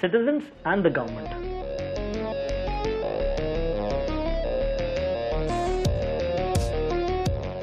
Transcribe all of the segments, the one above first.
citizens and the government.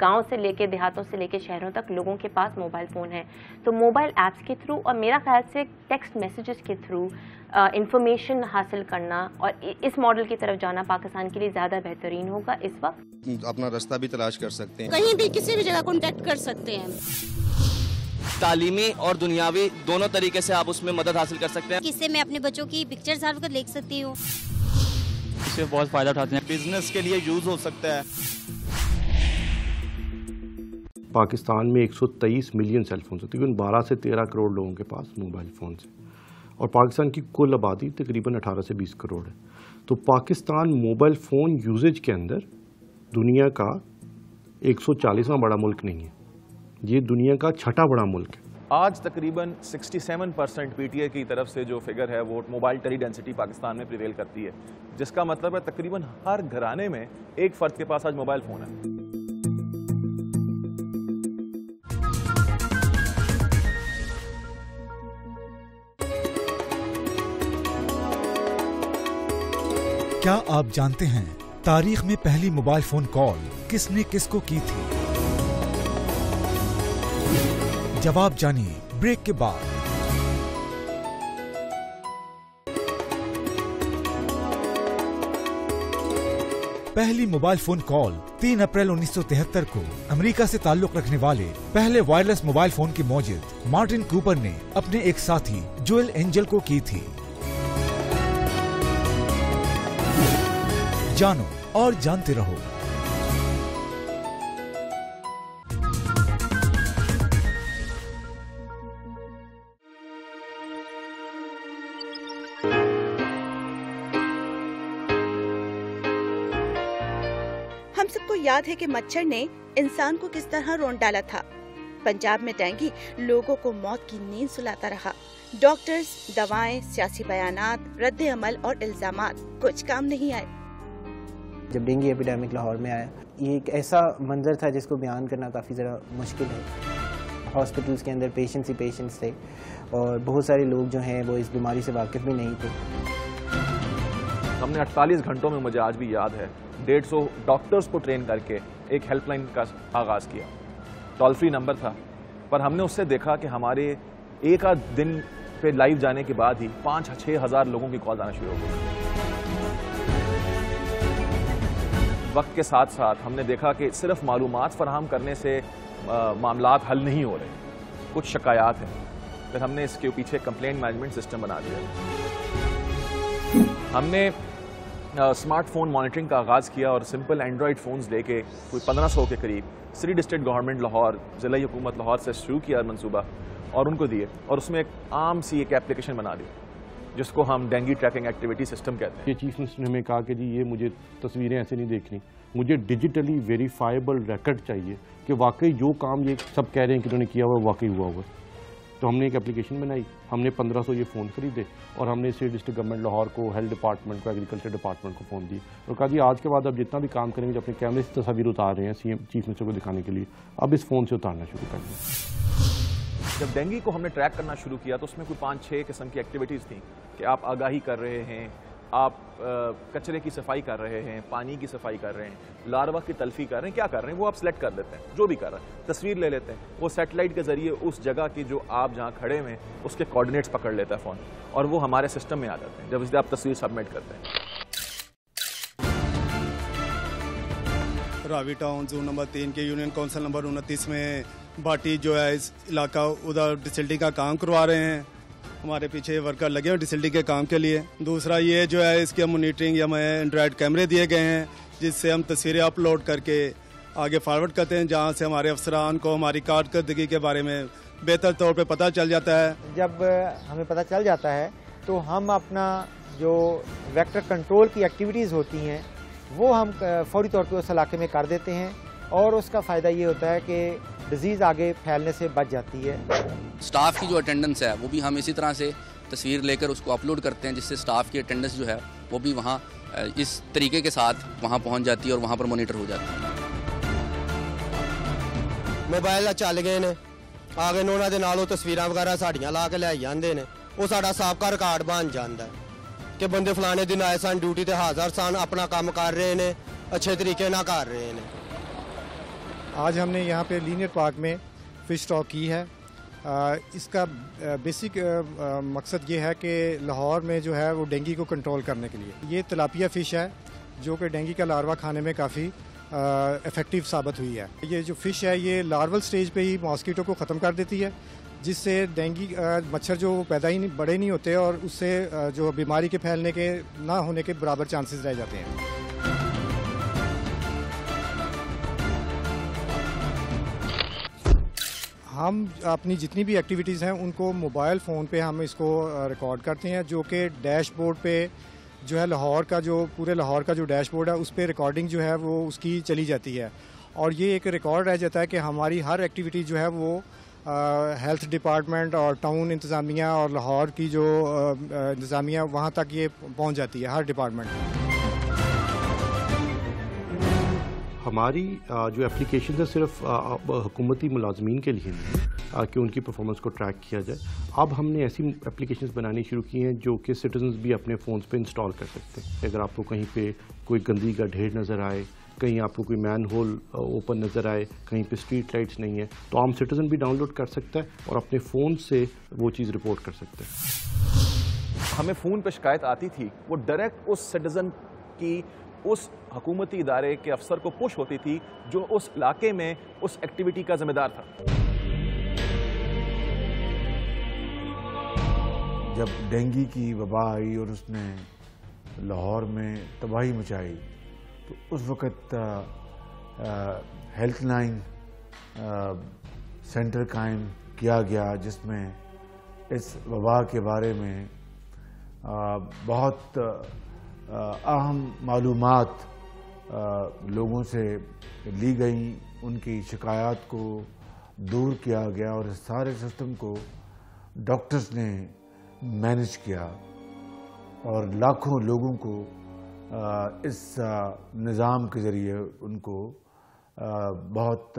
گاؤں سے لے کے دیہاتوں سے لے کے شہروں تک لوگوں کے پاس موبائل فون ہے. تو موبائل ایپس کے تھرو اور میرا خیال سے ٹیکسٹ میسیجز کے تھرو انفارمیشن حاصل کرنا اور اس ماڈل کی طرف جانا پاکستان کے لیے زیادہ بہترین ہوگا اس وقت. اپنا راستہ بھی تلاش کر سکتے ہیں, کہیں بھی کسی بھی جگہ کانٹیکٹ کر سکتے ہیں. تعلیمی اور دنیاوی دونوں طریقے سے آپ اس میں مدد حاصل کر سکتے ہیں. اس سے میں اپنے بچوں کی پکچرز ہر وقت دیکھ سکتی ہوں. اس سے بہت فائدہ اٹھاتے ہیں. بزنس کے لیے یوز ہو سکتا ہے. پاکستان میں 123 ملین سیل فونز ہیں, تقریباً 12 سے 13 کروڑ لوگوں کے پاس موبائل فونز ہیں, اور پاکستان کی کل آبادی تقریباً 18 سے 20 کروڑ ہے. تو پاکستان موبائل فون یوزیج کے اندر دنیا کا 140واں بڑا ملک نہیں ہے, یہ دنیا کا 6واں بڑا ملک ہے. آج تقریباً 67% پی ٹی اے کی طرف سے جو فگر ہے وہ موبائل ٹیلی ڈینسٹی پاکستان میں پریویل کرتی ہے, جس کا مطلب ہے تقریباً ہر گھرانے میں ایک فرد کے پاس آج موبائل فون ہے. کیا آپ جانتے ہیں تاریخ میں پہلی موبائل فون کال کس نے کس کو کی تھی؟ جواب جانیے بریک کے بعد. پہلی موبائل فون کال 3 اپریل 1973 کو امریکہ سے تعلق رکھنے والے پہلے وائرلیس موبائل فون کے موجد مارٹن کوپر نے اپنے ایک ساتھی جوئل اینجل کو کی تھی. جانو اور جانتے رہو. ہم سب کو یاد ہے کہ مچھر نے انسان کو کس طرح رونڈ ڈالا تھا. پنجاب میں ڈینگی لوگوں کو موت کی نیند سلاتا رہا. ڈاکٹرز، دوائیں، سیاسی بیانات، رد عمل اور الزامات کچھ کام نہیں آئے. جب ڈینگی ایپیڈیمک لاہور میں آیا, یہ ایک ایسا منظر تھا جس کو بیان کرنا کافی ذرا مشکل ہے. ہاسپٹلس کے اندر پیشنٹس ہی پیشنٹس تھے, اور بہت سارے لوگ جو ہیں وہ اس بیماری سے واقف بھی نہیں تھے. ہم نے 48 گھنٹوں میں, مجھے آج بھی یاد ہے, 150 ڈاکٹرز کو ٹرین کر کے ایک ہیلپ لائن کا آغاز کیا. ٹول فری نمبر تھا, پر ہم نے اس سے دیکھا کہ ہمارے ایک آدھ دن پہ لائیو جانے کے بعد ہی 5-6 ہزار لوگوں کی کال آنا شروع ہو گئی. وقت کے ساتھ ساتھ ہم نے دیکھا کہ صرف معلومات فراہم کرنے سے معاملات حل نہیں ہو رہے, کچھ شکایات ہیں. پھر ہم نے اس کے پیچھے کمپلینٹ مینجمنٹ سسٹم بنا دیا. ہم نے اسمارٹ فون مانیٹرنگ کا آغاز کیا, اور سمپل اینڈرائڈ فونز لے کے کوئی 1500 کے قریب سٹی ڈسٹرکٹ گورنمنٹ لاہور, ضلعی حکومت لاہور سے شروع کیا منصوبہ, اور ان کو دیے, اور اس میں ایک عام سی ایک ایپلیکیشن بنا دی جس کو ہم ڈینگی ٹریکنگ ایکٹیویٹی سسٹم کہتے ہیں. یہ چیف منسٹر نے ہمیں کہا کہ جی یہ مجھے تصویریں ایسے نہیں دیکھنی, مجھے ڈیجیٹلی ویریفائبل ریکارڈ چاہیے کہ واقعی جو کام یہ سب کہہ رہے ہیں کہ انہوں نے کیا ہوا واقعی ہوا ہوا. تو ہم نے ایک اپلیکیشن بنائی, ہم نے 1500 یہ فون خریدے, اور ہم نے اسٹیٹ ڈسٹرکٹ گورنمنٹ لاہور کو, ہیلتھ ڈپارٹمنٹ کو, ایگریکلچر ڈپارٹمنٹ کو فون دی, اور کہا کہ آج کے بعد اب جتنا بھی کام کریں گے, جو اپنے کیمرے سے تصاویر اتار رہے ہیں سی ایم چیف منسٹر کو دکھانے کے لیے, اب اس فون سے اتارنا شروع کر دیں. جب ڈینگی کو ہم نے ٹریک کرنا شروع کیا تو اس میں کوئی 5-6 قسم کی ایکٹیویٹیز تھیں کہ آپ آگاہی کر رہے ہیں, آپ کچرے کی صفائی کر رہے ہیں, پانی کی صفائی کر رہے ہیں, لاروا کی تلفی کر رہے ہیں, کیا کر رہے ہیں وہ آپ سلیکٹ کر لیتے ہیں, جو بھی کر رہے ہیں تصویر لے لیتے ہیں, وہ سیٹلائٹ کے ذریعے اس جگہ کی جو آپ جہاں کھڑے ہوئے اس کے کوآرڈینیٹس پکڑ لیتا ہے فون, اور وہ ہمارے سسٹم میں آ جاتے ہیں جب اس سے آپ تصویر سبمٹ کرتے ہیں. راوی ٹاؤن زون نمبر 3 کے یونین کونسل نمبر 29 میں باٹی جو ہے اس علاقہ ادھر ڈسلٹی کا کام کروا رہے ہیں. ہمارے پیچھے ورکر لگے ہیں ڈسلٹی کے کام کے لیے. دوسرا یہ جو ہے اس کی مانیٹرنگ یا ہمیں اینڈرائڈ کیمرے دیے گئے ہیں جس سے ہم تصویریں اپلوڈ کر کے آگے فارورڈ کرتے ہیں, جہاں سے ہمارے افسران کو ہماری کارکردگی کے بارے میں بہتر طور پہ پتہ چل جاتا ہے. جب ہمیں پتہ چل جاتا ہے تو ہم اپنا جو ویکٹر کنٹرول کی ایکٹیویٹیز ہوتی ہیں وہ ہم فوری طور پہ اس علاقے میں کر دیتے ہیں, اور اس کا فائدہ یہ ہوتا ہے کہ ڈیزیز آگے پھیلنے سے بچ جاتی ہے. سٹاف کی جو اٹینڈنس ہے وہ بھی ہم اسی طرح سے تصویر لے کر اس کو اپلوڈ کرتے ہیں, جس سے سٹاف کی اٹینڈنس جو ہے وہ بھی وہاں اس طریقے کے ساتھ وہاں پہنچ جاتی ہے اور وہاں پر مانیٹر ہو جاتی ہے. موبائل چل گئے نے آ گئے نے, انہوں دے نال تصویراں وغیرہ ساڈیاں لا کے لے جاندے نے, وہ ساڈا سابقہ ریکارڈ بن جاندا ہے کہ بندے فلانے دن آئے سن, ڈیوٹی تے حاضر سن, اپنا کام کر رہے نے, اچھے طریقے نال کر رہے نے. آج ہم نے یہاں پہ لینئر پارک میں فش اسٹاک کی ہے. اس کا بیسک مقصد یہ ہے کہ لاہور میں جو ہے وہ ڈینگی کو کنٹرول کرنے کے لیے. یہ تلاپیا فش ہے جو کہ ڈینگی کا لاروا کھانے میں کافی افیکٹو ثابت ہوئی ہے. یہ جو فش ہے یہ لارول سٹیج پہ ہی ماسکیٹو کو ختم کر دیتی ہے, جس سے ڈینگی مچھر جو پیدا ہی نہیں بڑے نہیں ہوتے اور اس سے جو بیماری کے پھیلنے کے نہ ہونے کے برابر چانسز رہ جاتے ہیں. ہم اپنی جتنی بھی ایکٹیویٹیز ہیں ان کو موبائل فون پہ ہم اس کو ریکارڈ کرتے ہیں, جو کہ ڈیش بورڈ پہ جو ہے لاہور کا جو پورے لاہور کا جو ڈیش بورڈ ہے اس پہ ریکارڈنگ جو ہے وہ اس کی چلی جاتی ہے, اور یہ ایک ریکارڈ رہ جاتا ہے کہ ہماری ہر ایکٹیویٹی جو ہے وہ ہیلتھ ڈپارٹمنٹ اور ٹاؤن انتظامیہ اور لاہور کی جو انتظامیہ وہاں تک یہ پہنچ جاتی ہے ہر ڈپارٹمنٹ. ہماری جو اپلیکیشنز ہے صرف حکومتی ملازمین کے لیے نہیں کہ ان کی پرفارمنس کو ٹریک کیا جائے. اب ہم نے ایسی اپلیکیشنز بنانی شروع کی ہیں جو کہ سٹیزنز بھی اپنے فونز پہ انسٹال کر سکتے ہیں. اگر آپ کو کہیں پہ کوئی گندگی کا ڈھیر نظر آئے, کہیں آپ کو کوئی مین ہول اوپن نظر آئے, کہیں پہ اسٹریٹ لائٹس نہیں ہے, تو عام سٹیزن بھی ڈاؤن لوڈ کر سکتا ہے اور اپنے فون سے وہ چیز رپورٹ کر سکتا ہے. ہمیں فون پہ شکایت آتی تھی, وہ ڈائریکٹ اس سٹیزن کی اس حکومتی ادارے کے افسر کو پش ہوتی تھی جو اس علاقے میں اس ایکٹیویٹی کا ذمہ دار تھا. جب ڈینگی کی وبا آئی اور اس نے لاہور میں تباہی مچائی تو اس وقت ہیلتھ لائن سینٹر قائم کیا گیا, جس میں اس وبا کے بارے میں بہت اہم معلومات لوگوں سے لی گئیں, ان کی شکایات کو دور کیا گیا اور اس سارے سسٹم کو ڈاکٹرز نے مینج کیا اور لاکھوں لوگوں کو اس نظام کے ذریعے ان کو بہت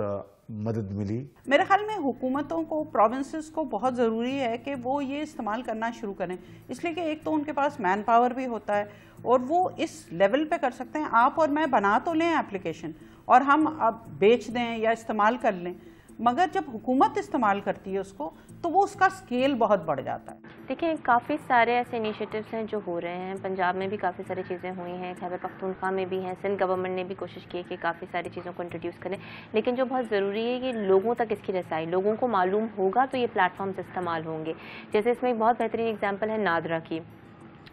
مدد ملی. میرے خیال میں حکومتوں کو, پروونسز کو بہت ضروری ہے کہ وہ یہ استعمال کرنا شروع کریں, اس لیے کہ ایک تو ان کے پاس مین پاور بھی ہوتا ہے اور وہ اس لیول پہ کر سکتے ہیں. آپ اور میں بنا تو لیں اپلیکیشن اور ہم اب بیچ دیں یا استعمال کر لیں, مگر جب حکومت استعمال کرتی ہے اس کو تو وہ اس کا سکیل بہت بڑھ جاتا ہے. دیکھیں کافی سارے ایسے انیشیٹیوز ہیں جو ہو رہے ہیں. پنجاب میں بھی کافی ساری چیزیں ہوئی ہیں, خیبر پختونخوا میں بھی ہیں, سندھ گورنمنٹ نے بھی کوشش کی ہے کہ کافی ساری چیزوں کو انٹروڈیوس کریں, لیکن جو بہت ضروری ہے کہ لوگوں تک اس کی رسائی, لوگوں کو معلوم ہوگا تو یہ پلیٹ فارمز استعمال ہوں گے. جیسے اس میں ایک بہت بہترین ایگزامپل ہے نادرا کی.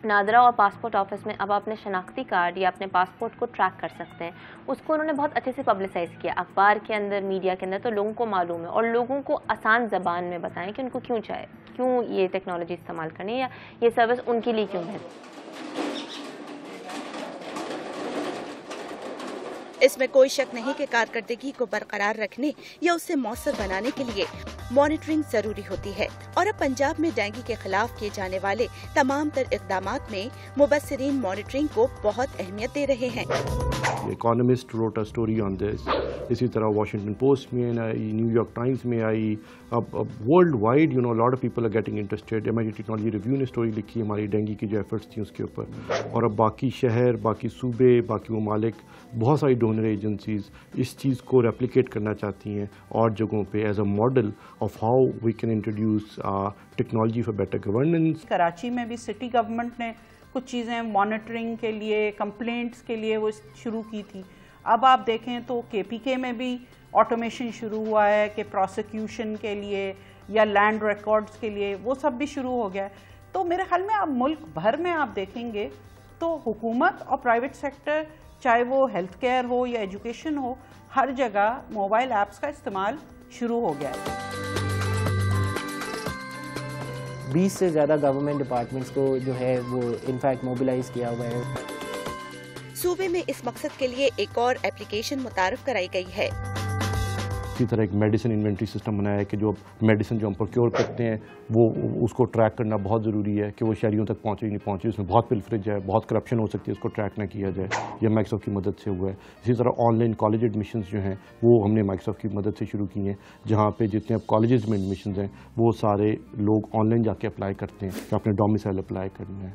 نادرا اور پاسپورٹ آفس میں اب اپنے شناختی کارڈ یا اپنے پاسپورٹ کو ٹریک کر سکتے ہیں. اس کو انہوں نے بہت اچھے سے پبلسائز کیا اخبار کے اندر, میڈیا کے اندر, تو لوگوں کو معلوم ہے اور لوگوں کو آسان زبان میں بتائیں کہ ان کو کیوں یہ ٹیکنالوجی استعمال کرنی ہے یا یہ سروس ان کے لیے کیوں ہے. اس میں کوئی شک نہیں کہ کارکردگی کو برقرار رکھنے یا اسے مؤثر بنانے کے لیے مانیٹرنگ ضروری ہوتی ہے, اور اب پنجاب میں ڈینگی کے خلاف کیے جانے والے تمام تر اقدامات میں مبصرین مانیٹرنگ کو بہت اہمیت دے رہے ہیں. Economist wrote a story on this, اسی طرح واشنگٹن پوسٹ میں آئی, نیو یارک ٹائمز میں آئی. اب world wide lot of people are getting interested. MIT technology review نے اسٹوری لکھی ہماری ڈینگی کی جو ایفرٹس تھیں اس کے اوپر, اور اب باقی شہر, باقی صوبے, باقی ممالک, بہت ساری ڈونر ایجنسیز اس چیز کو ریپلیکیٹ کرنا چاہتی ہیں اور جگہوں پہ as a model of how we can introduce technology for better governance. Karachi میں بھی سٹی گورنمنٹ نے کچھ چیزیں مانیٹرنگ کے لیے, کمپلینٹس کے لیے وہ شروع کی تھی. اب آپ دیکھیں تو KPK میں بھی آٹومیشن شروع ہوا ہے کہ پروسیکیوشن کے لیے یا لینڈ ریکارڈز کے لیے وہ سب بھی شروع ہو گیا ہے. تو میرے خیال میں اب ملک بھر میں آپ دیکھیں گے تو حکومت اور پرائیویٹ سیکٹر, چاہے وہ ہیلتھ کیئر ہو یا ایجوکیشن ہو, ہر جگہ موبائل ایپس کا استعمال شروع ہو گیا ہے. 20 سے زیادہ گورنمنٹ ڈپارٹمنٹس کو جو ہے وہ انفیکٹ موبلائز کیا ہوا ہے. صوبے میں اس مقصد کے لیے ایک اور ایپلیکیشن متعارف کرائی گئی ہے. اسی طرح ایک میڈیسن انوینٹری سسٹم بنایا ہے کہ جو میڈیسن جو ہم پروکیور کرتے ہیں وہ اس کو ٹریک کرنا بہت ضروری ہے کہ وہ شہریوں تک پہنچے نہیں پہنچے. اس میں بہت پلفریج ہے, بہت کرپشن ہو سکتی ہے, اس کو ٹریک نہ کیا جائے. یہ مائکروسافٹ کی مدد سے ہوا ہے. اسی طرح آن لائن کالج ایڈمیشنز جو ہیں وہ ہم نے مائکروسافٹ کی مدد سے شروع کی ہیں, جہاں پہ جتنے اب کالجز میں ایڈمیشنز ہیں وہ سارے لوگ آن لائن جا کے اپلائی کرتے ہیں کہ اپنے ڈومیسائل اپلائی کرنا ہے.